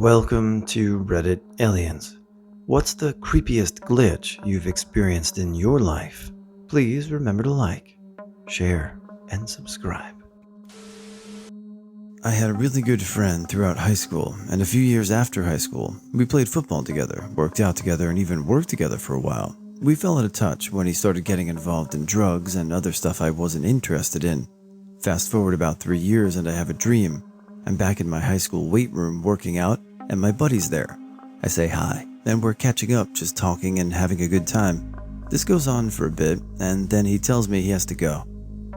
Welcome to Reddit Aliens. What's the creepiest glitch you've experienced in your life? Please remember to like, share, and subscribe. I had a really good friend throughout high school, and a few years after high school, we played football together, worked out together, and even worked together for a while. We fell out of touch when he started getting involved in drugs and other stuff I wasn't interested in. Fast forward about 3 years and I have a dream. I'm back in my high school weight room working out, and my buddy's there. I say hi, and we're catching up, just talking and having a good time. This goes on for a bit, and then he tells me he has to go.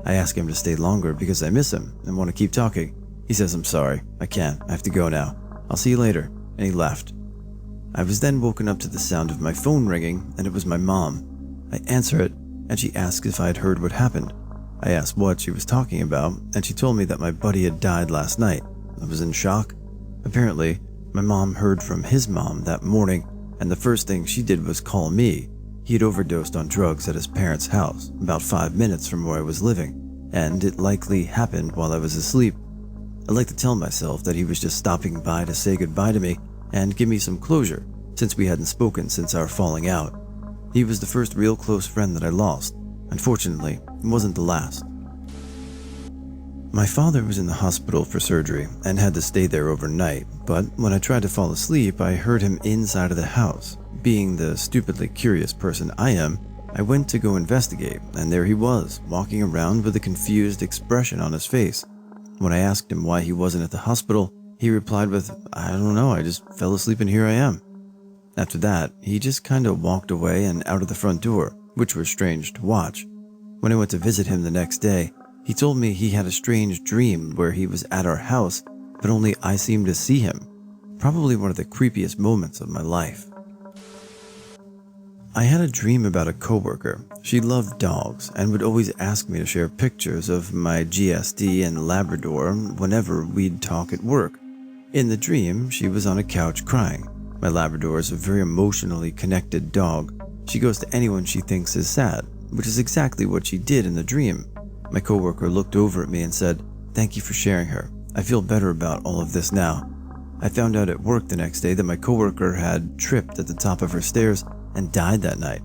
I ask him to stay longer because I miss him and want to keep talking. He says, "I'm sorry, I can't, I have to go now. I'll see you later," and he left. I was then woken up to the sound of my phone ringing, and it was my mom. I answer it, and she asks if I had heard what happened. I asked what she was talking about, and she told me that my buddy had died last night. I was in shock. Apparently, my mom heard from his mom that morning, and the first thing she did was call me. He had overdosed on drugs at his parents' house, about 5 minutes from where I was living, and it likely happened while I was asleep. I like to tell myself that he was just stopping by to say goodbye to me and give me some closure, since we hadn't spoken since our falling out. He was the first real close friend that I lost. Unfortunately, it wasn't the last. My father was in the hospital for surgery and had to stay there overnight, but when I tried to fall asleep, I heard him inside of the house. Being the stupidly curious person I am, I went to go investigate, and there he was, walking around with a confused expression on his face. When I asked him why he wasn't at the hospital, he replied with, "I don't know, I just fell asleep and here I am." After that, he just kinda walked away and out of the front door, which was strange to watch. When I went to visit him the next day, he told me he had a strange dream where he was at our house, but only I seemed to see him. Probably one of the creepiest moments of my life. I had a dream about a coworker. She loved dogs and would always ask me to share pictures of my GSD and Labrador whenever we'd talk at work. In the dream, she was on a couch crying. My Labrador is a very emotionally connected dog. She goes to anyone she thinks is sad, which is exactly what she did in the dream. My coworker looked over at me and said, "Thank you for sharing her. I feel better about all of this now." I found out at work the next day that my coworker had tripped at the top of her stairs and died that night.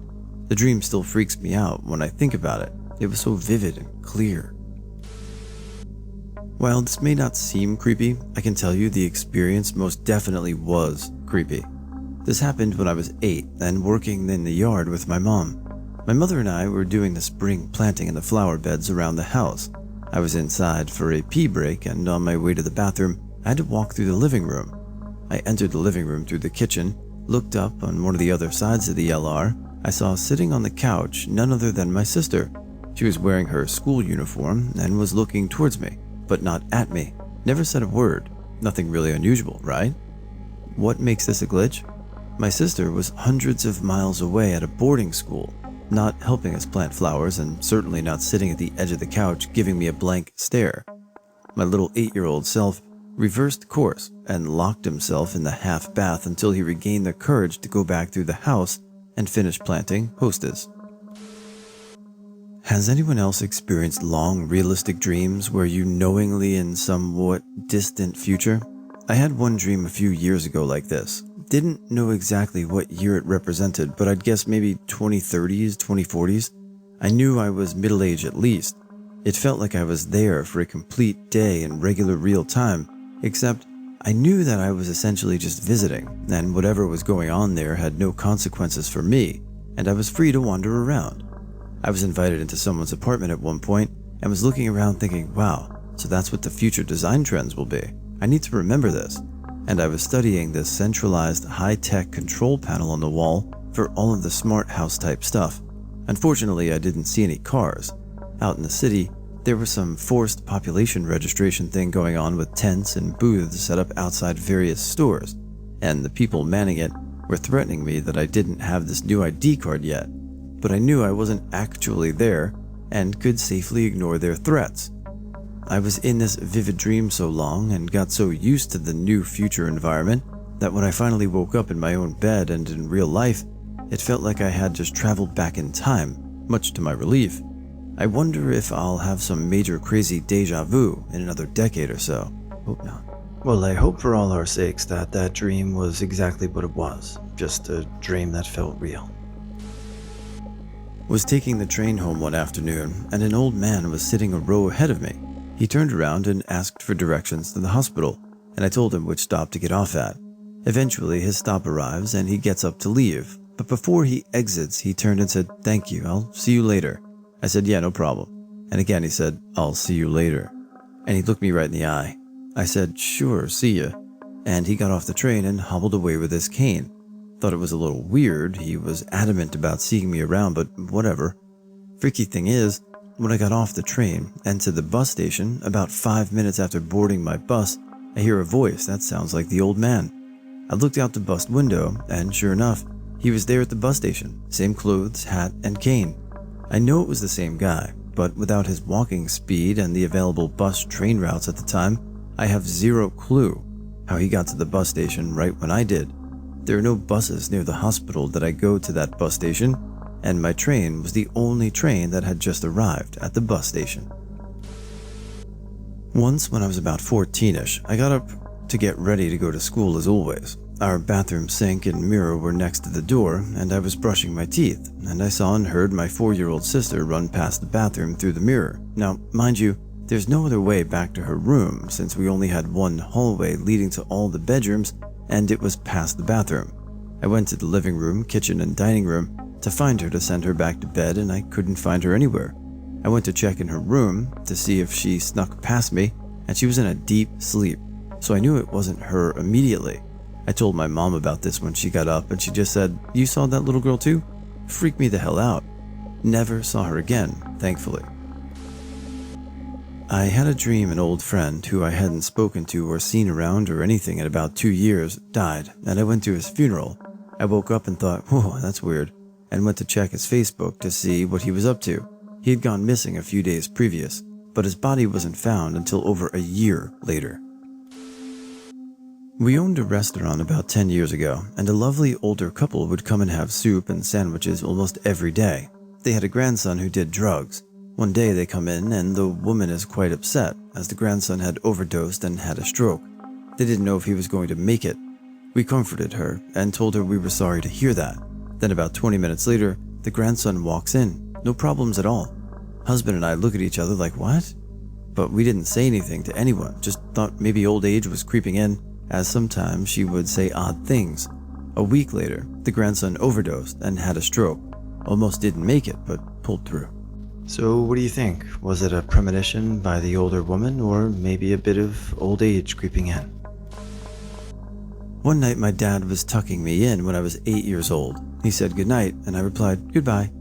The dream still freaks me out when I think about it. It was so vivid and clear. While this may not seem creepy, I can tell you the experience most definitely was creepy. This happened when I was 8 and working in the yard with my mom. My mother and I were doing the spring planting in the flower beds around the house. I was inside for a pee break, and on my way to the bathroom, I had to walk through the living room. I entered the living room through the kitchen, looked up on one of the other sides of the LR. I saw sitting on the couch none other than my sister. She was wearing her school uniform and was looking towards me, but not at me. Never said a word. Nothing really unusual, right? What makes this a glitch? My sister was hundreds of miles away at a boarding school, not helping us plant flowers and certainly not sitting at the edge of the couch giving me a blank stare. My little 8-year-old self reversed course and locked himself in the half bath until he regained the courage to go back through the house and finish planting hostas. Has anyone else experienced long, realistic dreams where you knowingly in somewhat distant future? I had one dream a few years ago like this. Didn't know exactly what year it represented, but I'd guess maybe 2030s, 2040s. I knew I was middle-aged at least. It felt like I was there for a complete day in regular real time, except I knew that I was essentially just visiting, and whatever was going on there had no consequences for me, and I was free to wander around. I was invited into someone's apartment at one point and was looking around thinking, wow, so that's what the future design trends will be. I need to remember this. And I was studying this centralized high-tech control panel on the wall for all of the smart house type stuff. Unfortunately, I didn't see any cars. Out in the city, there was some forced population registration thing going on with tents and booths set up outside various stores, and the people manning it were threatening me that I didn't have this new ID card yet, but I knew I wasn't actually there and could safely ignore their threats. I was in this vivid dream so long and got so used to the new future environment that when I finally woke up in my own bed and in real life, it felt like I had just traveled back in time, much to my relief. I wonder if I'll have some major crazy deja vu in another decade or so. Hope not. Well, I hope for all our sakes that that dream was exactly what it was, just a dream that felt real. Was taking the train home one afternoon, and an old man was sitting a row ahead of me. He turned around and asked for directions to the hospital, and I told him which stop to get off at. Eventually, his stop arrives and he gets up to leave, but before he exits, he turned and said, "Thank you, I'll see you later." I said, "Yeah, no problem." And again he said, "I'll see you later." And he looked me right in the eye. I said, "Sure, see ya." And he got off the train and hobbled away with his cane. Thought it was a little weird. He was adamant about seeing me around, but whatever. Freaky thing is, when I got off the train and to the bus station, about 5 minutes after boarding my bus, I hear a voice that sounds like the old man. I looked out the bus window, and sure enough, he was there at the bus station, same clothes, hat, and cane. I know it was the same guy, but without his walking speed and the available bus train routes at the time, I have zero clue how he got to the bus station right when I did. There are no buses near the hospital that I go to that bus station, and my train was the only train that had just arrived at the bus station. Once when I was about 14ish, I got up to get ready to go to school as always. Our bathroom sink and mirror were next to the door, and I was brushing my teeth, and I saw and heard my 4-year-old sister run past the bathroom through the mirror. Now, mind you, there's no other way back to her room since we only had one hallway leading to all the bedrooms, and it was past the bathroom. I went to the living room, kitchen, and dining room to find her to send her back to bed, and I couldn't find her anywhere. I went to check in her room to see if she snuck past me, and she was in a deep sleep, so I knew it wasn't her immediately. I told my mom about this when she got up, and she just said, "You saw that little girl too?" Freaked me the hell out. Never saw her again, thankfully. I had a dream an old friend who I hadn't spoken to or seen around or anything in about 2 years died, and I went to his funeral. I woke up and thought, "Whoa, that's weird," and went to check his Facebook to see what he was up to. He had gone missing a few days previous, but his body wasn't found until over a year later. We owned a restaurant about 10 years ago, and a lovely older couple would come and have soup and sandwiches almost every day. They had a grandson who did drugs. One day they come in and the woman is quite upset as the grandson had overdosed and had a stroke. They didn't know if he was going to make it. We comforted her and told her we were sorry to hear that. Then about 20 minutes later, the grandson walks in, no problems at all. Husband and I look at each other like, "What?" But we didn't say anything to anyone, just thought maybe old age was creeping in, as sometimes she would say odd things. A week later, the grandson overdosed and had a stroke. Almost didn't make it, but pulled through. So what do you think? Was it a premonition by the older woman, or maybe a bit of old age creeping in? One night my dad was tucking me in when I was 8 years old. He said goodnight, and I replied, "Goodbye."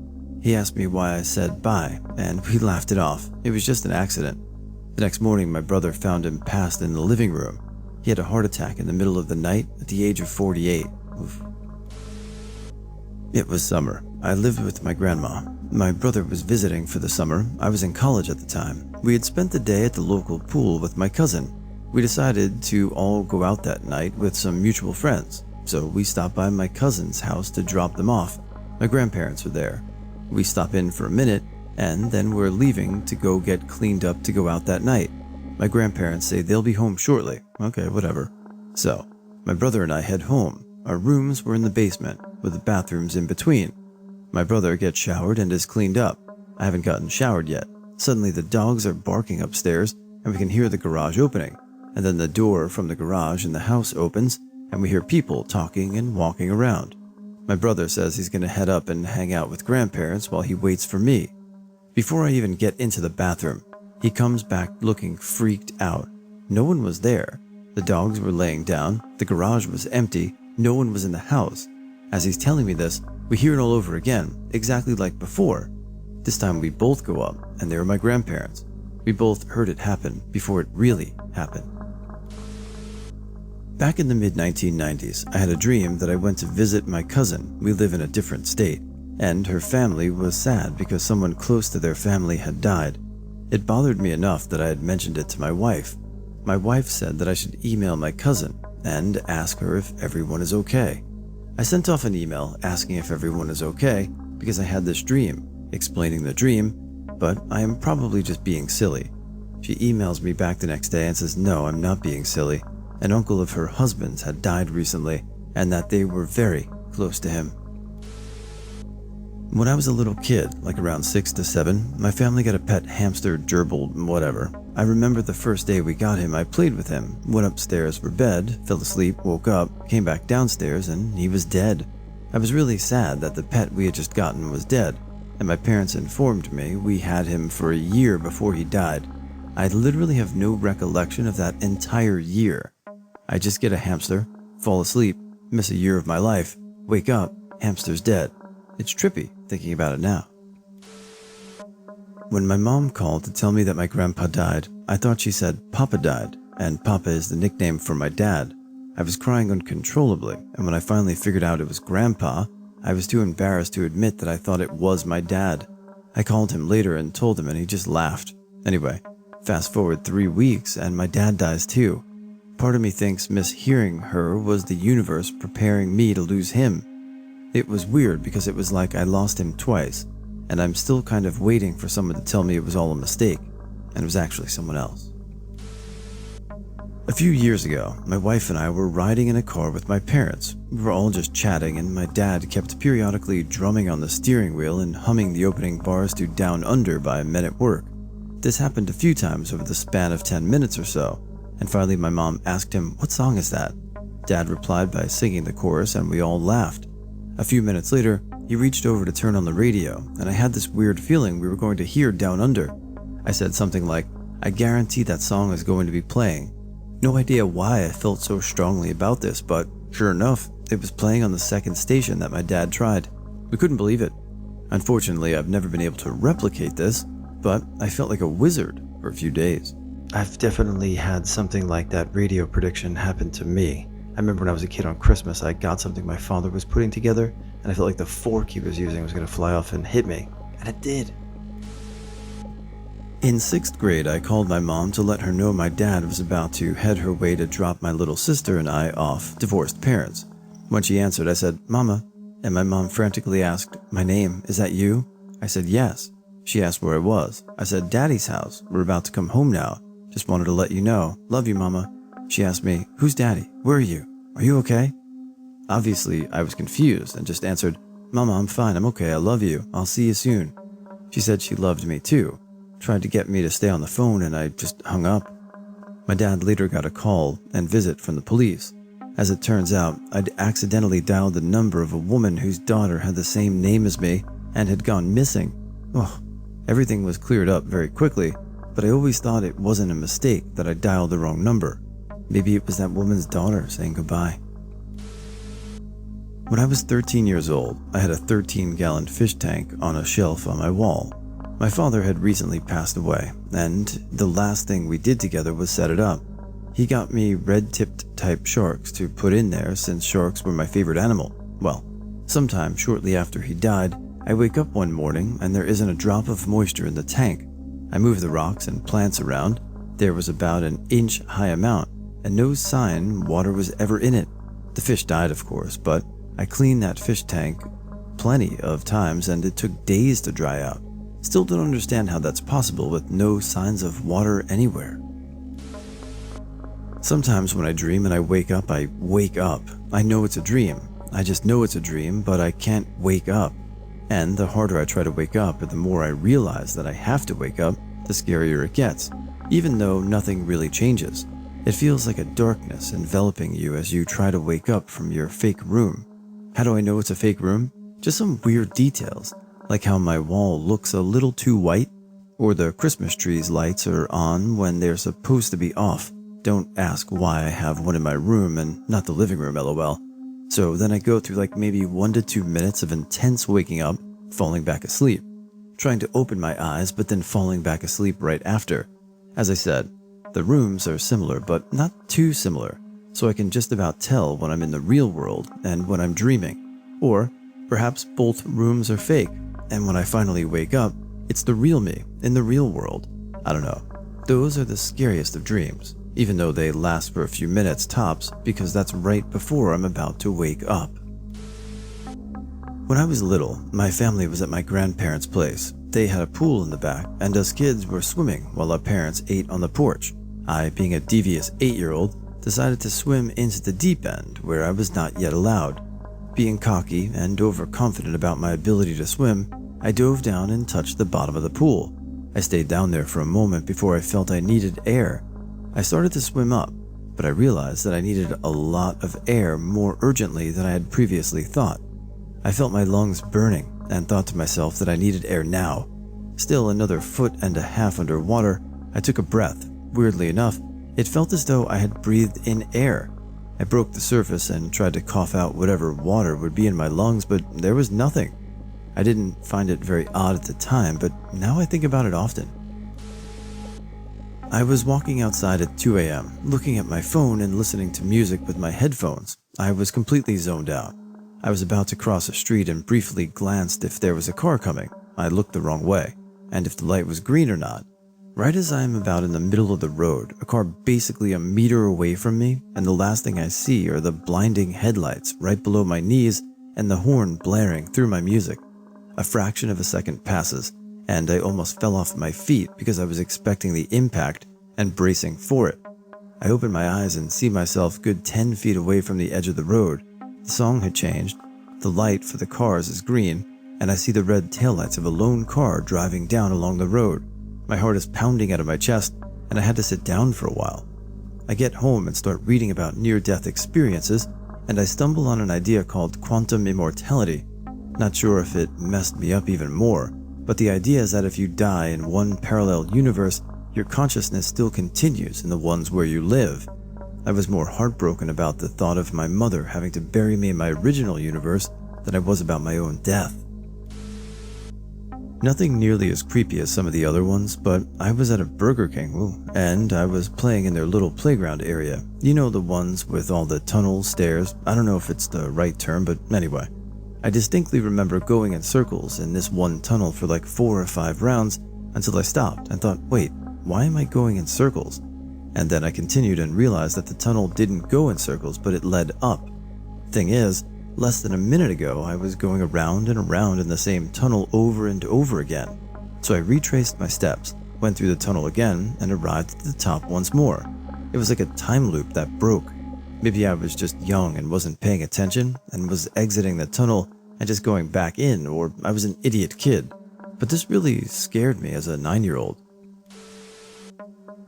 He asked me why I said bye, and we laughed it off. It was just an accident. The next morning, my brother found him passed in the living room. He had a heart attack in the middle of the night at the age of 48. Oof. It was summer. I lived with my grandma. My brother was visiting for the summer. I was in college at the time. We had spent the day at the local pool with my cousin. We decided to all go out that night with some mutual friends, so we stopped by my cousin's house to drop them off. My grandparents were there. We stop in for a minute, and then we're leaving to go get cleaned up to go out that night. My grandparents say they'll be home shortly. Okay, whatever. So, my brother and I head home. Our rooms were in the basement, with the bathrooms in between. My brother gets showered and is cleaned up. I haven't gotten showered yet. Suddenly the dogs are barking upstairs, and we can hear the garage opening. And then the door from the garage in the house opens, and we hear people talking and walking around. My brother says he's going to head up and hang out with grandparents while he waits for me. Before I even get into the bathroom, he comes back looking freaked out. No one was there. The dogs were laying down, the garage was empty, no one was in the house. As he's telling me this, we hear it all over again, exactly like before. This time we both go up, and they were my grandparents. We both heard it happen before it really happened. Back in the mid-1990s, I had a dream that I went to visit my cousin. We live in a different state, and her family was sad because someone close to their family had died. It bothered me enough that I had mentioned it to my wife. My wife said that I should email my cousin and ask her if everyone is okay. I sent off an email asking if everyone is okay because I had this dream, explaining the dream, but I am probably just being silly. She emails me back the next day and says, "No, I'm not being silly. An uncle of her husband's had died recently, and that they were very close to him. When I was a little kid, like around 6 to 7, my family got a pet hamster, gerbil, whatever. I remember the first day we got him, I played with him, went upstairs for bed, fell asleep, woke up, came back downstairs, and he was dead. I was really sad that the pet we had just gotten was dead, and my parents informed me we had him for a year before he died. I literally have no recollection of that entire year. I just get a hamster, fall asleep, miss a year of my life, wake up, hamster's dead. It's trippy thinking about it now. When my mom called to tell me that my grandpa died, I thought she said Papa died, and Papa is the nickname for my dad. I was crying uncontrollably, and when I finally figured out it was Grandpa, I was too embarrassed to admit that I thought it was my dad. I called him later and told him, and he just laughed. Anyway, fast forward 3 weeks and my dad dies too. Part of me thinks mishearing her was the universe preparing me to lose him. It was weird because it was like I lost him twice, and I'm still kind of waiting for someone to tell me it was all a mistake, and it was actually someone else. A few years ago, my wife and I were riding in a car with my parents. We were all just chatting, and my dad kept periodically drumming on the steering wheel and humming the opening bars to Down Under by Men at Work. This happened a few times over the span of 10 minutes or so, and finally my mom asked him, "What song is that?" Dad replied by singing the chorus, and we all laughed. A few minutes later, he reached over to turn on the radio, and I had this weird feeling we were going to hear Down Under. I said something like, "I guarantee that song is going to be playing." No idea why I felt so strongly about this, but sure enough, it was playing on the second station that my dad tried. We couldn't believe it. Unfortunately, I've never been able to replicate this, but I felt like a wizard for a few days. I've definitely had something like that radio prediction happen to me. I remember when I was a kid on Christmas, I got something my father was putting together, and I felt like the fork he was using was going to fly off and hit me, and it did. In 6th grade, I called my mom to let her know my dad was about to head her way to drop my little sister and I off, divorced parents. When she answered, I said, "Mama," and my mom frantically asked, "My name, is that you?" I said, "Yes." She asked where I was. I said, "Daddy's house. We're about to come home now. Just wanted to let you know. Love you, Mama." She asked me, "Who's Daddy? Where are you? Are you okay?" Obviously, I was confused and just answered, "Mama, I'm fine. I'm okay. I love you. I'll see you soon." She said she loved me too, tried to get me to stay on the phone, and I just hung up. My dad later got a call and visit from the police. As it turns out, I'd accidentally dialed the number of a woman whose daughter had the same name as me and had gone missing. Oh, everything was cleared up very quickly, but I always thought it wasn't a mistake that I dialed the wrong number. Maybe it was that woman's daughter saying goodbye. When I was 13 years old, I had a 13-gallon fish tank on a shelf on my wall. My father had recently passed away, and the last thing we did together was set it up. He got me red-tipped type sharks to put in there since sharks were my favorite animal. Well, sometime shortly after he died, I wake up one morning and there isn't a drop of moisture in the tank. I move the rocks and plants around. There was about an inch-high amount, and no sign water was ever in it. The fish died, of course, but I cleaned that fish tank plenty of times and it took days to dry out. Still don't understand how that's possible with no signs of water anywhere. Sometimes when I dream and I wake up, I wake up. I know it's a dream. I just know it's a dream, but I can't wake up. And the harder I try to wake up, or the more I realize that I have to wake up, the scarier it gets, even though nothing really changes. It feels like a darkness enveloping you as you try to wake up from your fake room. How do I know it's a fake room? Just some weird details, like how my wall looks a little too white, or the Christmas tree's lights are on when they're supposed to be off. Don't ask why I have one in my room and not the living room, lol. So then I go through like maybe 1 to 2 minutes of intense waking up, falling back asleep, trying to open my eyes but then falling back asleep right after. As I said, the rooms are similar but not too similar, so I can just about tell when I'm in the real world and when I'm dreaming. Or perhaps both rooms are fake, and when I finally wake up, it's the real me in the real world. I don't know. Those are the scariest of dreams, even though they last for a few minutes tops, because that's right before I'm about to wake up. When I was little, my family was at my grandparents' place. They had a pool in the back, and us kids were swimming while our parents ate on the porch. I, being a devious 8-year-old, decided to swim into the deep end where I was not yet allowed. Being cocky and overconfident about my ability to swim, I dove down and touched the bottom of the pool. I stayed down there for a moment before I felt I needed air. I started to swim up, but I realized that I needed a lot of air more urgently than I had previously thought. I felt my lungs burning and thought to myself that I needed air now. Still another 1.5 feet underwater, I took a breath. Weirdly enough, it felt as though I had breathed in air. I broke the surface and tried to cough out whatever water would be in my lungs, but there was nothing. I didn't find it very odd at the time, but now I think about it often. I was walking outside at 2 a.m., looking at my phone and listening to music with my headphones. I was completely zoned out. I was about to cross a street and briefly glanced if there was a car coming. I looked the wrong way, and if the light was green or not. Right as I am about in the middle of the road, a car basically a meter away from me, and the last thing I see are the blinding headlights right below my knees and the horn blaring through my music. A fraction of a second passes, and I almost fell off my feet because I was expecting the impact and bracing for it. I open my eyes and see myself good 10 feet away from the edge of the road. The song had changed. The light for the cars is green, and I see the red taillights of a lone car driving down along the road. My heart is pounding out of my chest, and I had to sit down for a while. I get home and start reading about near-death experiences, and I stumble on an idea called quantum immortality. Not sure if it messed me up even more, but the idea is that if you die in one parallel universe, your consciousness still continues in the ones where you live. I was more heartbroken about the thought of my mother having to bury me in my original universe than I was about my own death. Nothing nearly as creepy as some of the other ones, but I was at a Burger King, and I was playing in their little playground area. You know, the ones with all the tunnels, stairs. I don't know if it's the right term, but anyway. I distinctly remember going in circles in this one tunnel for like 4 or 5 rounds until I stopped and thought, wait, why am I going in circles? And then I continued and realized that the tunnel didn't go in circles, but it led up. Thing is, less than a minute ago, I was going around and around in the same tunnel over and over again. So I retraced my steps, went through the tunnel again, and arrived at the top once more. It was like a time loop that broke. Maybe I was just young and wasn't paying attention and was exiting the tunnel and just going back in, or I was an idiot kid. But this really scared me as a 9-year-old.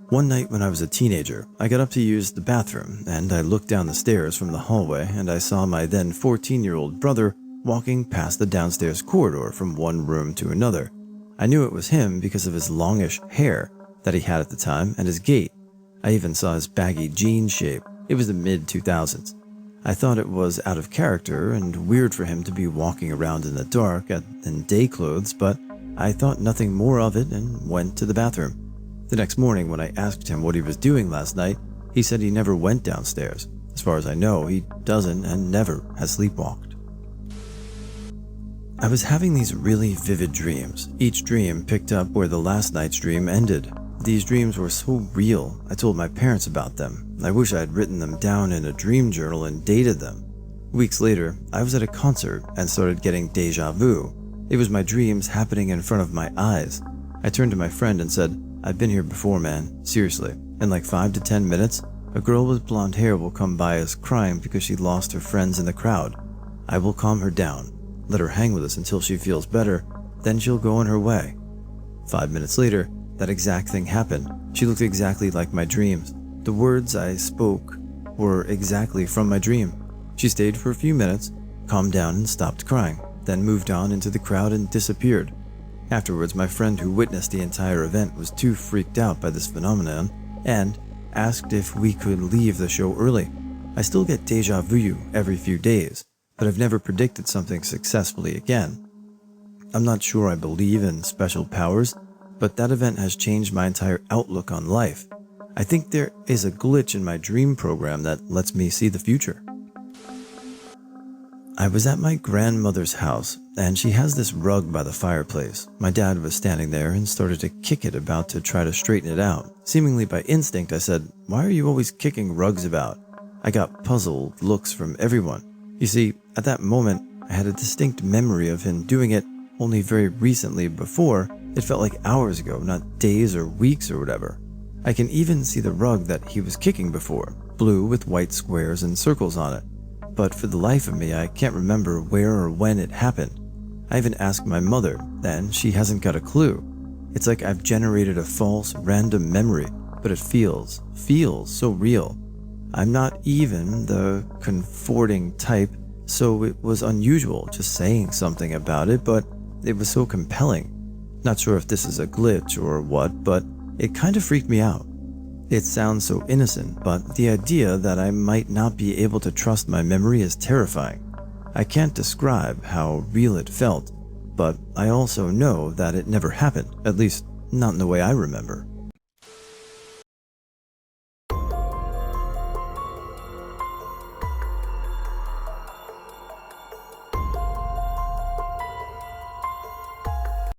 One night when I was a teenager, I got up to use the bathroom, and I looked down the stairs from the hallway and I saw my then 14-year-old brother walking past the downstairs corridor from one room to another. I knew it was him because of his longish hair that he had at the time and his gait. I even saw his baggy jean shape. It was the mid-2000s. I thought it was out of character and weird for him to be walking around in the dark in day clothes, but I thought nothing more of it and went to the bathroom. The next morning, when I asked him what he was doing last night, he said he never went downstairs. As far as I know, he doesn't and never has sleepwalked. I was having these really vivid dreams. Each dream picked up where the last night's dream ended. These dreams were so real, I told my parents about them. I wish I had written them down in a dream journal and dated them. Weeks later, I was at a concert and started getting deja vu. It was my dreams happening in front of my eyes. I turned to my friend and said, I've been here before, man. Seriously. In like 5 to 10 minutes, a girl with blonde hair will come by us crying because she lost her friends in the crowd. I will calm her down, let her hang with us until she feels better, then she'll go on her way. 5 minutes later, that exact thing happened. She looked exactly like my dreams. The words I spoke were exactly from my dream. She stayed for a few minutes, calmed down and stopped crying, then moved on into the crowd and disappeared. Afterwards, my friend who witnessed the entire event was too freaked out by this phenomenon and asked if we could leave the show early. I still get deja vu every few days, but I've never predicted something successfully again. I'm not sure I believe in special powers, but that event has changed my entire outlook on life. I think there is a glitch in my dream program that lets me see the future. I was at my grandmother's house, and she has this rug by the fireplace. My dad was standing there and started to kick it about to try to straighten it out. Seemingly by instinct, I said, "Why are you always kicking rugs about?" I got puzzled looks from everyone. You see, at that moment, I had a distinct memory of him doing it only very recently before. It felt like hours ago, not days or weeks or whatever. I can even see the rug that he was kicking before, blue with white squares and circles on it. But for the life of me, I can't remember where or when it happened. I even asked my mother, and she hasn't got a clue. It's like I've generated a false, random memory, but it feels so real. I'm not even the comforting type, so it was unusual just saying something about it, but it was so compelling. Not sure if this is a glitch or what, but it kind of freaked me out. It sounds so innocent, but the idea that I might not be able to trust my memory is terrifying. I can't describe how real it felt, but I also know that it never happened, at least not in the way I remember.